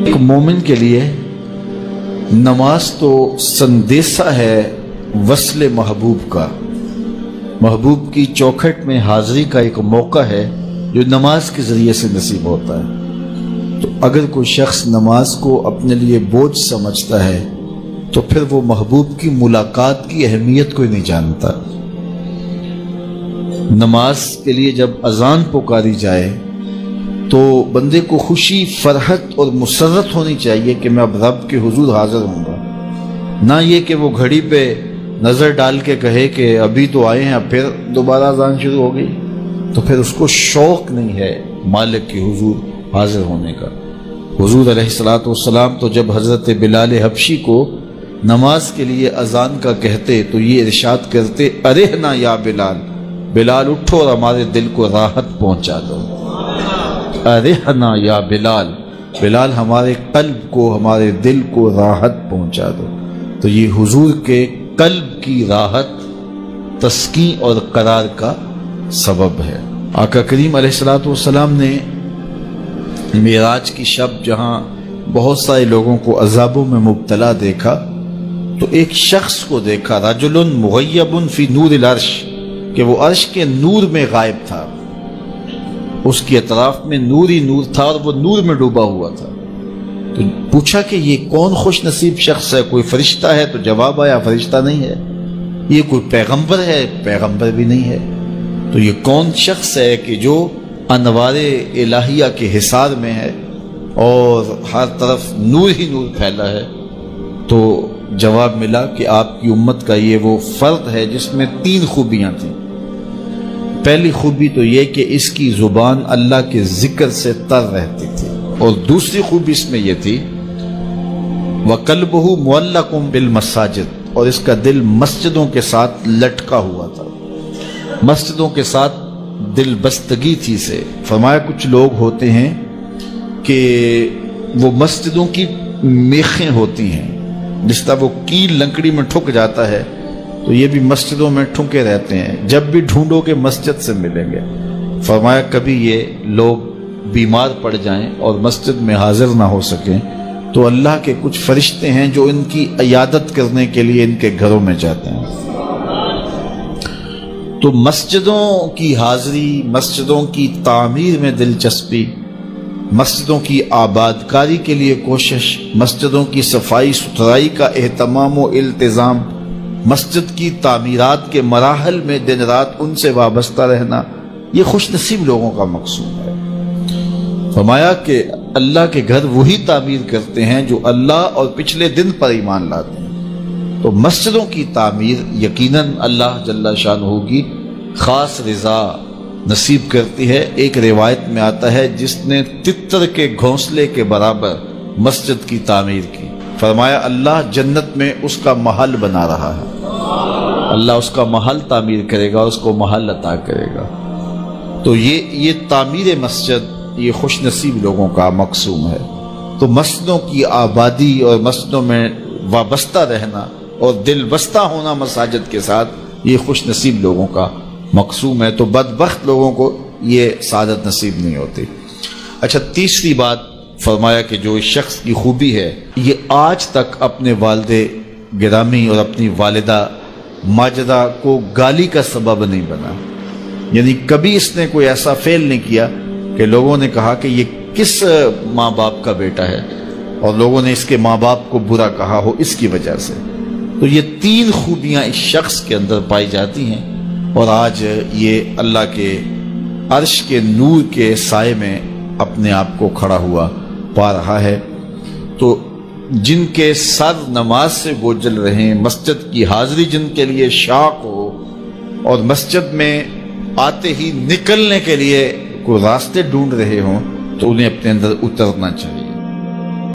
ایک مومن کے لیے نماز تو سندیسہ ہے وصل محبوب کا، محبوب کی چوکھٹ میں حاضری کا ایک موقع ہے جو نماز کے ذریعے سے نصیب ہوتا ہے۔ تو اگر کوئی شخص نماز کو اپنے لیے بوجھ سمجھتا ہے تو پھر وہ محبوب کی ملاقات کی اہمیت کو ہی نہیں جانتا۔ نماز کے لیے جب اذان پکاری جائے تو بندے کو خوشی، فرحت اور مسرت ہونی چاہیے کہ میں اب رب کے حضور حاضر ہوں گا، نہ یہ کہ وہ گھڑی پہ نظر ڈال کے کہے کہ ابھی تو آئے ہیں اب پھر دوبارہ اذان شروع ہو گئی، تو پھر اس کو شوق نہیں ہے مالک کے حضور حاضر ہونے کا۔ حضور علیہ السلام تو جب حضرت بلال حبشی کو نماز کے لیے اذان کا کہتے تو یہ ارشاد کرتے، ارحنا یا بلال، بلال اٹھو اور ہمارے دل کو راحت پہنچا دو۔ ارحنا یا بلال، بلال ہمارے قلب کو، ہمارے دل کو راحت پہنچا دو۔ تو یہ حضور کے قلب کی راحت، تسکین اور قرار کا سبب ہے۔ آقا کریم علیہ السلام نے معراج کی شب جہاں بہت سارے لوگوں کو عذابوں میں مبتلا دیکھا تو ایک شخص کو دیکھا، رجل مغیب فی نور العرش، کہ وہ عرش کے نور میں غائب تھا، اس کے اطراف میں نور ہی نور تھا اور وہ نور میں ڈوبا ہوا تھا۔ تو پوچھا کہ یہ کون خوش نصیب شخص ہے؟ کوئی فرشتہ ہے؟ تو جواب آیا فرشتہ نہیں ہے۔ یہ کوئی پیغمبر ہے؟ پیغمبر بھی نہیں ہے۔ تو یہ کون شخص ہے کہ جو انوار الہیہ کے حصار میں ہے اور ہر طرف نور ہی نور پھیلا ہے؟ تو جواب ملا کہ آپ کی امت کا یہ وہ فرد ہے جس میں 3 خوبیاں تھیں۔ پہلی خوبی تو یہ کہ اس کی زبان اللہ کے ذکر سے تر رہتی تھی، اور دوسری خوبی اس میں یہ تھی وَقَلْبُهُ مُعَلَّقٌ بِالْمَسَاجِدِ، اور اس کا دل مسجدوں کے ساتھ لٹکا ہوا تھا، مسجدوں کے ساتھ دل بستگی تھی سے۔ فرمایا کچھ لوگ ہوتے ہیں کہ وہ مسجدوں کی میخیں ہوتی ہیں، جس طرح وہ کیل لکڑی میں ٹھک جاتا ہے تو یہ بھی مسجدوں میں ٹھکے رہتے ہیں، جب بھی ڈھونڈو کہ مسجد سے ملیں گے۔ فرمایا کبھی یہ لوگ بیمار پڑ جائیں اور مسجد میں حاضر نہ ہو سکیں تو اللہ کے کچھ فرشتے ہیں جو ان کی عیادت کرنے کے لیے ان کے گھروں میں جاتے ہیں۔ تو مسجدوں کی حاضری، مسجدوں کی تعمیر میں دلچسپی، مسجدوں کی آباد کاری کے لیے کوشش، مسجدوں کی صفائی ستھرائی کا اہتمام و التزام، مسجد کی تعمیرات کے مراحل میں دن رات ان سے وابستہ رہنا، یہ خوش نصیب لوگوں کا مقصود ہے۔ فرمایا کہ اللہ کے گھر وہی تعمیر کرتے ہیں جو اللہ اور پچھلے دن پر ایمان لاتے ہیں۔ تو مسجدوں کی تعمیر یقیناً اللہ جل شانہ کی خاص رضا نصیب کرتی ہے۔ ایک روایت میں آتا ہے جس نے تتر کے گھونسلے کے برابر مسجد کی تعمیر کی، فرمایا اللہ جنت میں اس کا محل بنا رہا ہے، اللہ اس کا محل تعمیر کرے گا، اس کو محل عطا کرے گا۔ تو یہ تعمیر مسجد یہ خوش نصیب لوگوں کا مقصود ہے۔ تو مسجدوں کی آبادی اور مسجدوں میں وابستہ رہنا اور دل بستہ ہونا مساجد کے ساتھ، یہ خوش نصیب لوگوں کا مقصود ہے۔ تو بدبخت لوگوں کو یہ سعادت نصیب نہیں ہوتی۔ اچھا، تیسری بات فرمایا کہ جو اس شخص کی خوبی ہے یہ آج تک اپنے والد گرامی اور اپنی والدہ ماجدہ کو گالی کا سبب نہیں بنا، یعنی کبھی اس نے کوئی ایسا فعل نہیں کیا کہ لوگوں نے کہا کہ یہ کس ماں باپ کا بیٹا ہے اور لوگوں نے اس کے ماں باپ کو برا کہا ہو اس کی وجہ سے۔ تو یہ 3 خوبیاں اس شخص کے اندر پائی جاتی ہیں، اور آج یہ اللہ کے عرش کے نور کے سائے میں اپنے آپ کو کھڑا ہوا پا رہا ہے۔ تو جن کے سر نماز سے بوجھل رہیں، مسجد کی حاضری جن کے لیے شوق ہو اور مسجد میں آتے ہی نکلنے کے لیے کوئی راستے ڈھونڈ رہے ہوں، تو انہیں اپنے اندر اترنا چاہیے۔